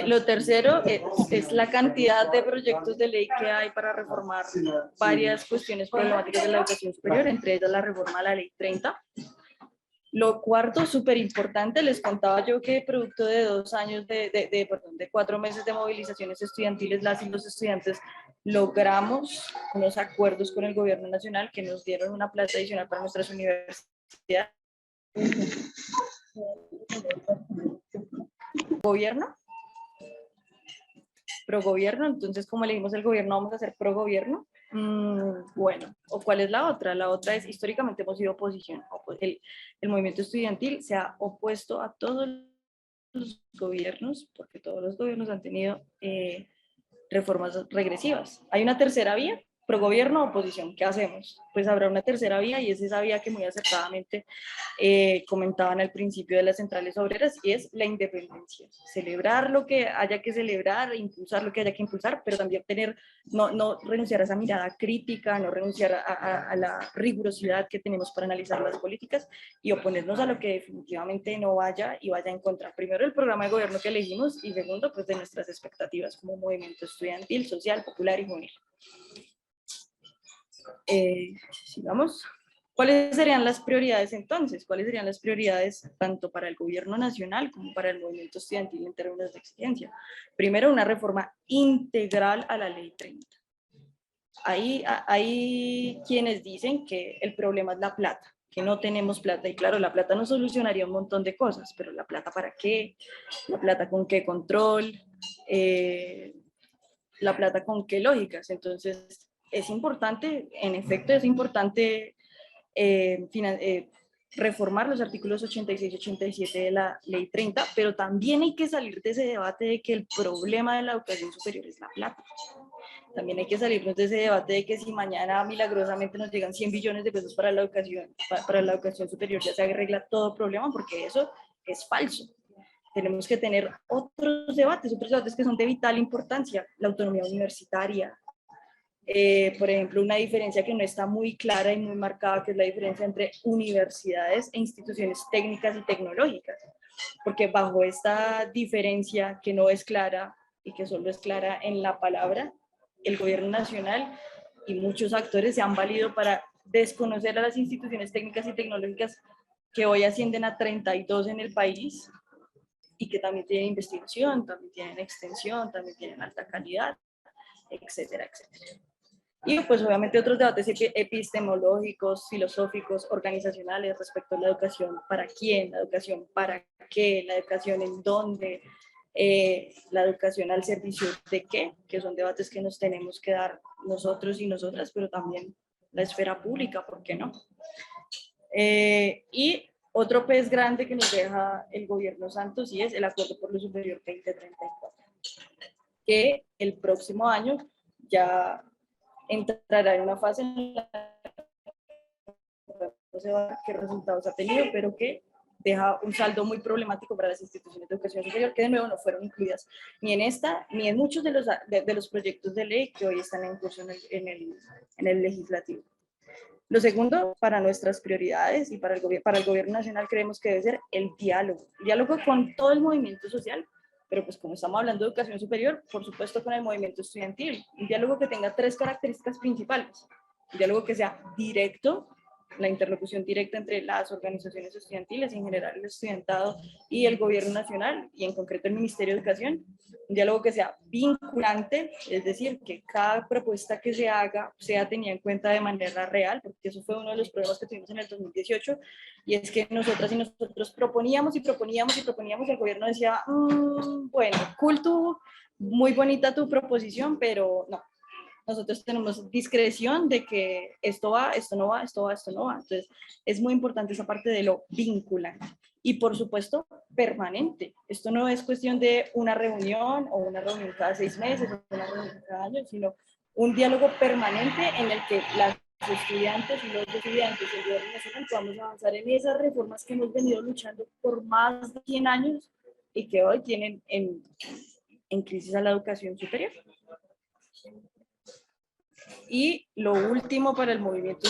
Lo tercero es la cantidad de proyectos de ley que hay para reformar varias cuestiones problemáticas de la educación superior, entre ellas la reforma a la ley 30. Lo cuarto, súper importante, les contaba yo que producto de 2 años, de 4 meses de movilizaciones estudiantiles, las y los estudiantes logramos unos acuerdos con el gobierno nacional que nos dieron una plata adicional para nuestras universidades. Gobierno, pro gobierno, entonces como le dijimos al gobierno vamos a hacer pro gobierno. Bueno, ¿o cuál es la otra? La otra es, históricamente hemos sido oposición. El movimiento estudiantil se ha opuesto a todos los gobiernos, porque todos los gobiernos han tenido reformas regresivas. Hay una tercera vía, pro gobierno, oposición. ¿Qué hacemos? Pues habrá una tercera vía y es esa vía que muy acertadamente comentaban al principio de las centrales obreras, y es la independencia. Celebrar lo que haya que celebrar, impulsar lo que haya que impulsar, pero también no renunciar a esa mirada crítica, no renunciar a la rigurosidad que tenemos para analizar las políticas y oponernos a lo que definitivamente no vaya en contra, primero, del programa de gobierno que elegimos y segundo, pues de nuestras expectativas como movimiento estudiantil, social, popular y juvenil. Sigamos. ¿Cuáles serían las prioridades entonces? ¿Cuáles serían las prioridades tanto para el gobierno nacional como para el movimiento estudiantil en términos de exigencia? Primero, una reforma integral a la ley 30. Hay quienes dicen que el problema es la plata. que no tenemos plata. Y claro, la plata no solucionaría un montón de cosas, pero la plata ¿para qué? La plata ¿con qué control? La plata ¿con qué lógicas? Entonces, es importante, en efecto, es importante reformar los artículos 86 y 87 de la Ley 30, pero también hay que salir de ese debate de que el problema de la educación superior es la plata. También hay que salirnos de ese debate de que si mañana milagrosamente nos llegan 100 billones de pesos para la educación superior, ya se arregla todo problema, porque eso es falso. Tenemos que tener otros debates que son de vital importancia, la autonomía universitaria. Por ejemplo, una diferencia que no está muy clara y muy marcada, que es la diferencia entre universidades e instituciones técnicas y tecnológicas, porque bajo esta diferencia que no es clara y que solo es clara en la palabra, el gobierno nacional y muchos actores se han valido para desconocer a las instituciones técnicas y tecnológicas que hoy ascienden a 32 en el país y que también tienen investigación, también tienen extensión, también tienen alta calidad, etcétera, etcétera. Y pues obviamente otros debates epistemológicos, filosóficos, organizacionales respecto a la educación para quién, la educación para qué, la educación en dónde, la educación al servicio de qué, que son debates que nos tenemos que dar nosotros y nosotras, pero también la esfera pública, ¿por qué no? Y otro pez grande que nos deja el gobierno Santos y es el Acuerdo por lo Superior 2034, que el próximo año ya entrará en una fase en la que no se va a ver qué resultados ha tenido, pero que deja un saldo muy problemático para las instituciones de educación superior, que de nuevo no fueron incluidas ni en esta, ni en muchos de los proyectos de ley que hoy están en curso en el legislativo. Lo segundo, para nuestras prioridades y para el gobierno nacional, creemos que debe ser el diálogo con todo el movimiento social, pero pues como estamos hablando de educación superior, por supuesto con el movimiento estudiantil, un diálogo que tenga 3 características principales: un diálogo que sea directo, la interlocución directa entre las organizaciones estudiantiles y en general el estudiantado y el gobierno nacional, y en concreto el Ministerio de Educación; un diálogo que sea vinculante, es decir, que cada propuesta que se haga sea tenida en cuenta de manera real, porque eso fue uno de los problemas que tuvimos en el 2018, y es que nosotras y nosotros proponíamos y el gobierno decía, bueno, cool, muy bonita tu proposición, pero no. Nosotros tenemos discreción de que esto va, esto no va, esto va, esto no va. Entonces, es muy importante esa parte de lo vinculante. Y por supuesto, permanente. Esto no es cuestión de una reunión o una reunión cada 6 meses o una reunión cada año, sino un diálogo permanente en el que las estudiantes y los estudiantes y el gobierno nacional podamos avanzar en esas reformas que hemos venido luchando por más de 100 años y que hoy tienen en crisis a la educación superior. Y lo último para el movimiento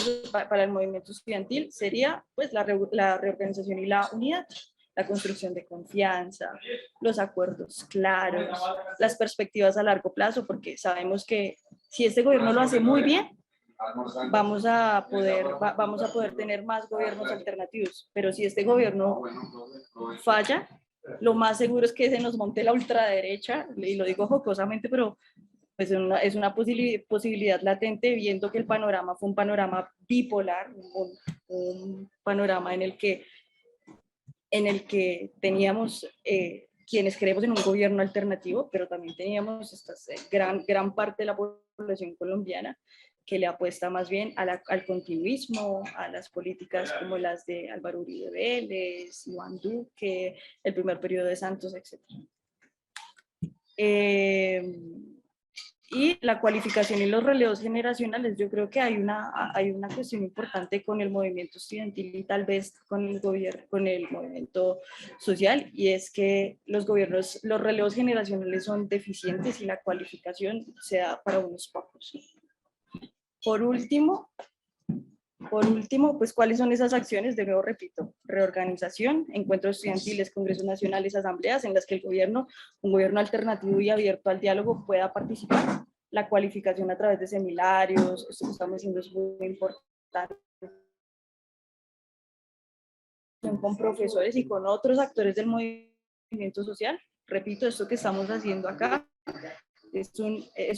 estudiantil sería pues la reorganización y la unidad, la construcción de confianza, los acuerdos claros, las perspectivas a largo plazo, porque sabemos que si este gobierno lo hace muy bien, vamos a poder tener más gobiernos alternativos, pero si este gobierno falla, lo más seguro es que se nos monte la ultraderecha, y lo digo jocosamente, pero pues es una posibilidad latente, viendo que el panorama fue un panorama bipolar, un panorama en el que teníamos quienes creemos en un gobierno alternativo, pero también teníamos gran parte de la población colombiana que le apuesta más bien al continuismo, a las políticas como las de Álvaro Uribe Vélez, Iván Duque, el primer periodo de Santos, etc. Y la cualificación y los relevos generacionales, yo creo que hay una cuestión importante con el movimiento estudiantil y tal vez con el gobierno, con el movimiento social, y es que los relevos generacionales son deficientes y la cualificación se da para unos pocos. Por último, pues, ¿cuáles son esas acciones? De nuevo repito, reorganización, encuentros estudiantiles, congresos nacionales, asambleas en las que un gobierno alternativo y abierto al diálogo pueda participar. La cualificación a través de seminarios, esto que estamos haciendo es muy importante, con profesores y con otros actores del movimiento social. Repito, esto que estamos haciendo acá es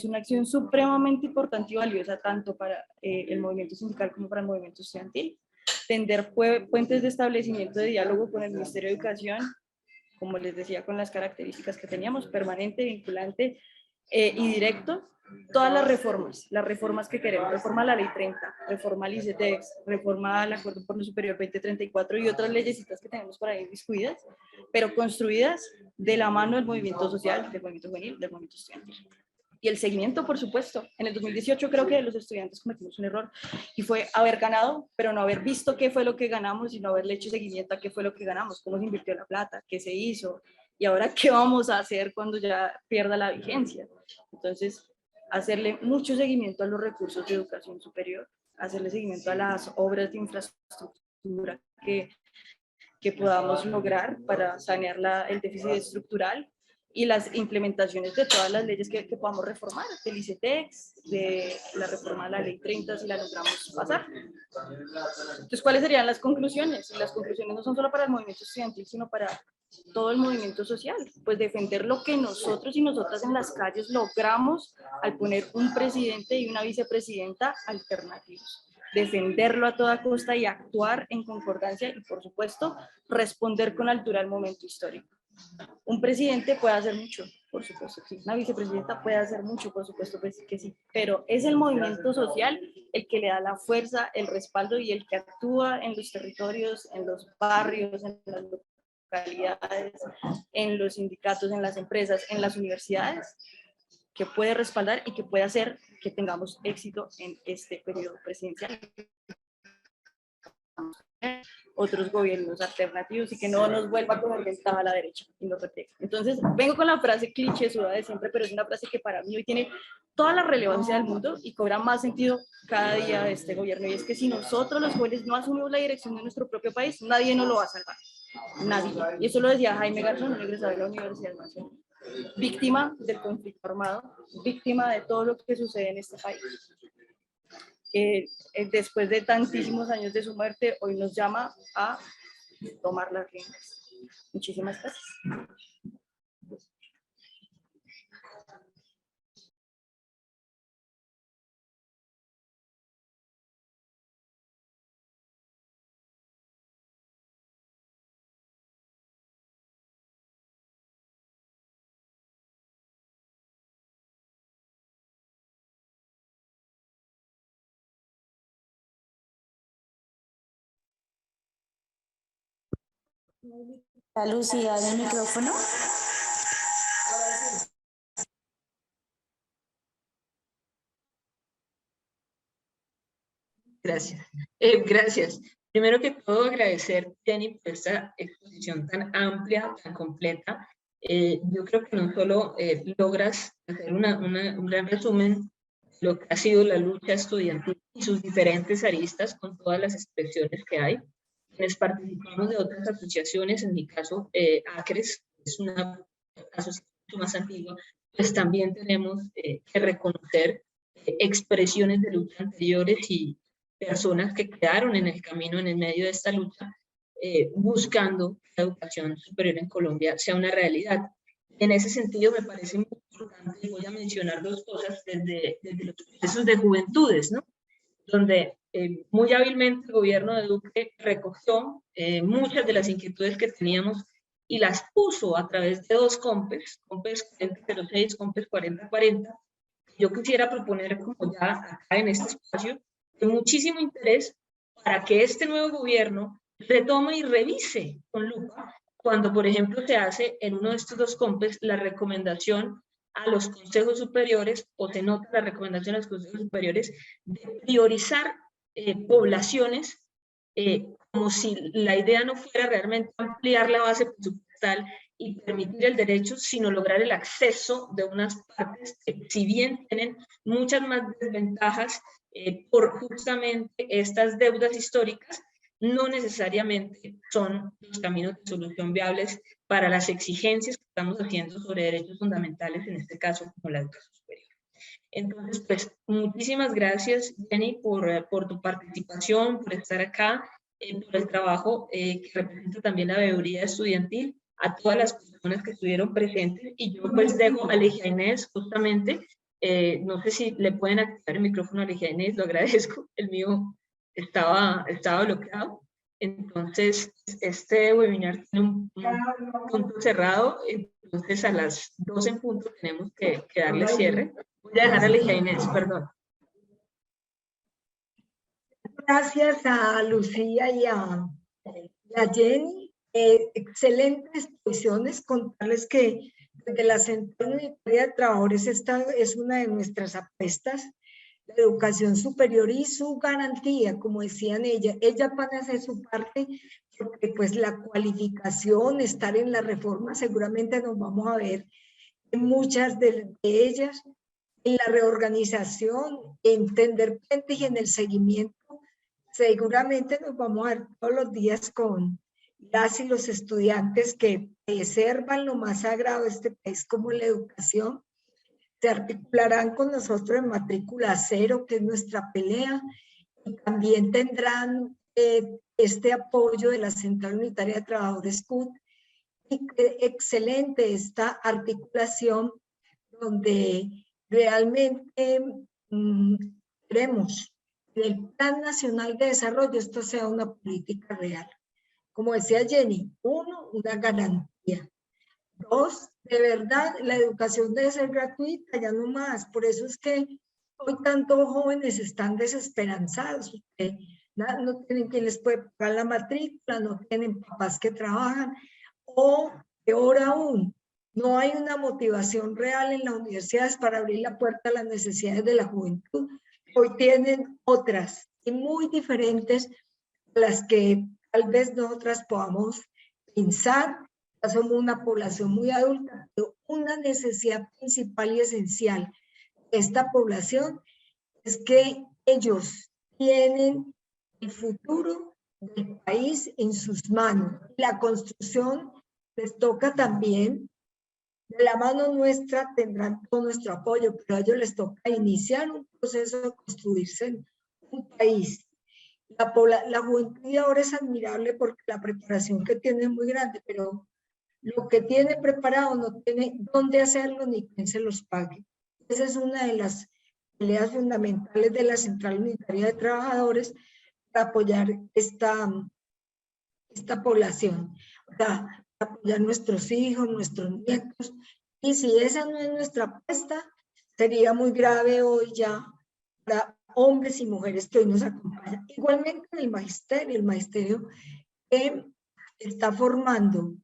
una acción supremamente importante y valiosa tanto para el movimiento sindical como para el movimiento estudiantil. tender puentes de establecimiento de diálogo con el Ministerio de Educación, como les decía, con las características que teníamos, permanente, vinculante y directo, todas las reformas que queremos, reforma a la Ley 30, reforma al ICETEX, reforma al Acuerdo por lo Superior 2034 y otras leyesitas que tenemos por ahí discutidas, pero construidas de la mano del movimiento social, del movimiento juvenil, del movimiento estudiantil. Y el seguimiento, por supuesto. En el 2018 creo que los estudiantes cometimos un error y fue haber ganado, pero no haber visto qué fue lo que ganamos y no haberle hecho seguimiento a qué fue lo que ganamos, cómo se invirtió la plata, qué se hizo y ahora qué vamos a hacer cuando ya pierda la vigencia. Entonces, hacerle mucho seguimiento a los recursos de educación superior, hacerle seguimiento a las obras de infraestructura que podamos lograr para sanear el déficit estructural y las implementaciones de todas las leyes que podamos reformar, del ICETEX, de la reforma de la Ley 30, si la logramos pasar. Entonces, ¿cuáles serían las conclusiones? Y las conclusiones no son solo para el movimiento estudiantil, sino para todo el movimiento social. Pues defender lo que nosotros y nosotras en las calles logramos al poner un presidente y una vicepresidenta alternativos. Defenderlo a toda costa y actuar en concordancia y, por supuesto, responder con altura al momento histórico. Un presidente puede hacer mucho, por supuesto que sí. Una vicepresidenta puede hacer mucho, por supuesto que sí. Pero es el movimiento social el que le da la fuerza, el respaldo y el que actúa en los territorios, en los barrios, en las localidades, en los sindicatos, en las empresas, en las universidades, que puede respaldar y que puede hacer que tengamos éxito en este periodo presidencial. Otros gobiernos alternativos y que no nos vuelva a coger ventaja a la derecha y nos replique. Entonces, vengo con la frase cliché de siempre, pero es una frase que para mí hoy tiene toda la relevancia del mundo y cobra más sentido cada día de este gobierno, y es que si nosotros los jóvenes no asumimos la dirección de nuestro propio país, nadie nos lo va a salvar. Nadie. Y eso lo decía Jaime Garzón, egresado de la Universidad Nacional. Víctima del conflicto armado, víctima de todo lo que sucede en este país. Después de tantísimos años de su muerte, hoy nos llama a tomar las riendas. Muchísimas gracias. Lucy, abre el micrófono. Gracias. Gracias. Primero que todo, agradecer, Jenny, por esta exposición tan amplia, tan completa. Yo creo que no solo logras hacer un gran resumen de lo que ha sido la lucha estudiantil y sus diferentes aristas con todas las expresiones que hay. Quienes participamos de otras asociaciones, en mi caso, ACRES, es una asociación mucho más antigua, pues también tenemos que reconocer expresiones de lucha anteriores y personas que quedaron en el camino, en el medio de esta lucha, buscando que la educación superior en Colombia sea una realidad. En ese sentido, me parece muy importante, voy a mencionar dos cosas desde los procesos de juventudes, ¿no? Donde muy hábilmente el gobierno de Duque recogió muchas de las inquietudes que teníamos y las puso a través de dos COMPES 4006, COMPES 4040. Yo quisiera proponer, como ya acá en este espacio, de muchísimo interés para que este nuevo gobierno retome y revise con lupa cuando, por ejemplo, se hace en uno de estos dos COMPES la recomendación a los consejos superiores, o se nota la recomendación a los consejos superiores de priorizar poblaciones, como si la idea no fuera realmente ampliar la base presupuestal y permitir el derecho, sino lograr el acceso de unas partes que, si bien tienen muchas más desventajas por justamente estas deudas históricas, no necesariamente son los caminos de solución viables para las exigencias que estamos haciendo sobre derechos fundamentales, en este caso como la educación superior. Entonces, pues, muchísimas gracias, Jenny, por tu participación, por estar acá, por el trabajo que representa también la veeduría estudiantil, a todas las personas que estuvieron presentes, y yo pues dejo a Ligia Inés justamente, no sé si le pueden activar el micrófono a Ligia Inés, lo agradezco, el mío estaba bloqueado. Entonces, este webinar tiene un punto cerrado, entonces a las 12 en punto tenemos que darle cierre. Voy a dejar a Ligia Inés, perdón. Gracias a Lucía y a Jenny. Excelentes exposiciones. Contarles que desde la Central Unitaria de Trabajadores esta es una de nuestras apuestas, la educación superior y su garantía, como decían ellas van a hacer su parte, porque pues la cualificación, estar en la reforma, seguramente nos vamos a ver en muchas de ellas, en la reorganización, entender puentes y en el seguimiento, seguramente nos vamos a ver todos los días con las y los estudiantes que preservan lo más sagrado de este país como la educación. Se articularán con nosotros en matrícula cero, que es nuestra pelea, y también tendrán este apoyo de la Central Unitaria de Trabajadores CUT. Y excelente esta articulación donde realmente queremos que el Plan Nacional de Desarrollo esto sea una política real. Como decía Jenny, uno, una garantía. Dos, de verdad, la educación debe ser gratuita, ya no más. Por eso es que hoy tantos jóvenes están desesperanzados. No tienen quien les puede pagar la matrícula, no tienen papás que trabajan. O, peor aún, no hay una motivación real en las universidades para abrir la puerta a las necesidades de la juventud. Hoy tienen otras y muy diferentes a las que tal vez nosotras podamos pensar. Ya somos una población muy adulta, pero una necesidad principal y esencial de esta población es que ellos tienen el futuro del país en sus manos. La construcción les toca también, de la mano nuestra tendrán todo nuestro apoyo, pero a ellos les toca iniciar un proceso de construirse en un país. La juventud ahora es admirable porque la preparación que tiene es muy grande, pero lo que tiene preparado no tiene dónde hacerlo ni quién se los pague. Esa es una de las peleas fundamentales de la Central Unitaria de Trabajadores para apoyar esta población, para apoyar nuestros hijos, nuestros nietos. Y si esa no es nuestra apuesta, sería muy grave hoy ya para hombres y mujeres que hoy nos acompañan. Igualmente en el magisterio que está formando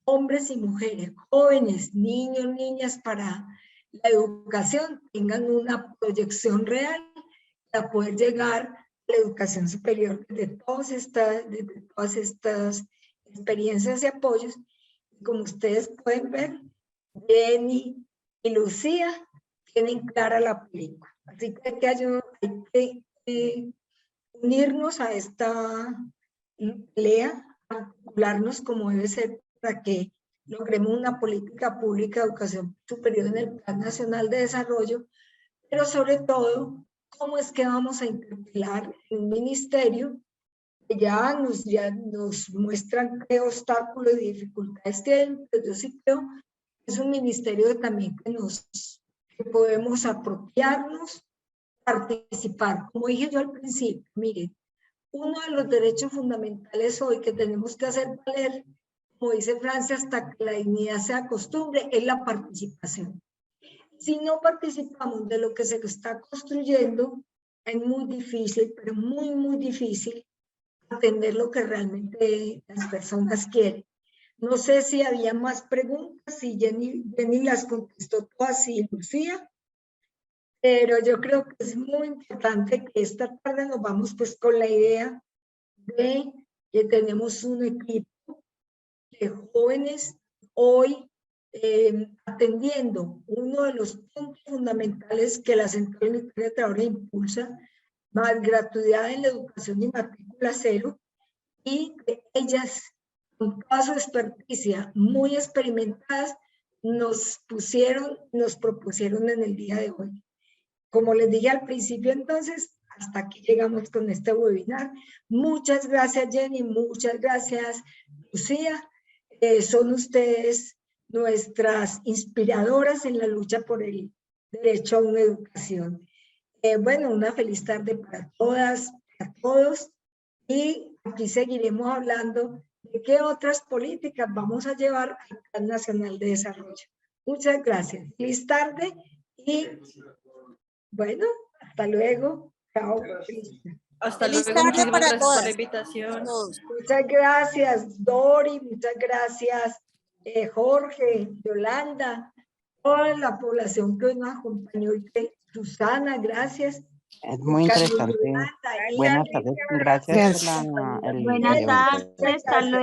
hombres y mujeres, jóvenes, niños, niñas, para la educación, tengan una proyección real para poder llegar a la educación superior de todas estas experiencias y apoyos. Y como ustedes pueden ver, Jenny y Lucía tienen clara la película. Así que hay que unirnos a esta pelea, articularnos como debe ser para que logremos una política pública de educación superior en el Plan Nacional de Desarrollo, pero sobre todo, cómo es que vamos a interpelar el ministerio que ya nos muestran qué obstáculos y dificultades tienen, pero yo sí creo que es un ministerio también que podemos apropiarnos, participar. Como dije yo al principio, miren, uno de los derechos fundamentales hoy que tenemos que hacer valer, como dice Francia, hasta que la dignidad sea costumbre, es la participación. Si no participamos de lo que se está construyendo, es muy difícil, pero muy, muy difícil atender lo que realmente las personas quieren. No sé si había más preguntas, si Jenny las contestó todas y Lucía. Pero yo creo que es muy importante que esta tarde nos vamos pues con la idea de que tenemos un equipo de jóvenes hoy atendiendo uno de los puntos fundamentales que la Central Unitaria de Trabajadores impulsa, más gratuidad en la educación y matrícula cero, y que ellas con toda su experticia muy experimentadas nos propusieron en el día de hoy. Como les dije al principio, entonces, hasta aquí llegamos con este webinar. Muchas gracias, Jenny. Muchas gracias, Lucía. Son ustedes nuestras inspiradoras en la lucha por el derecho a una educación. Bueno, una feliz tarde para todas, para todos. Y aquí seguiremos hablando de qué otras políticas vamos a llevar al Plan Nacional de Desarrollo. Muchas gracias. Feliz tarde y bueno, hasta luego. Chao. Hasta Feliz luego, tarde muchísimas para gracias por la todas. invitación. Todos. Muchas gracias, Dori, muchas gracias, Jorge, Yolanda, toda la población que hoy nos acompañó, Susana, gracias. Es muy Carlos interesante. Yolanda, Buenas Ian, tardes. gracias Gracias por por acompañarnos. el Buenas evento. tardes, hasta luego.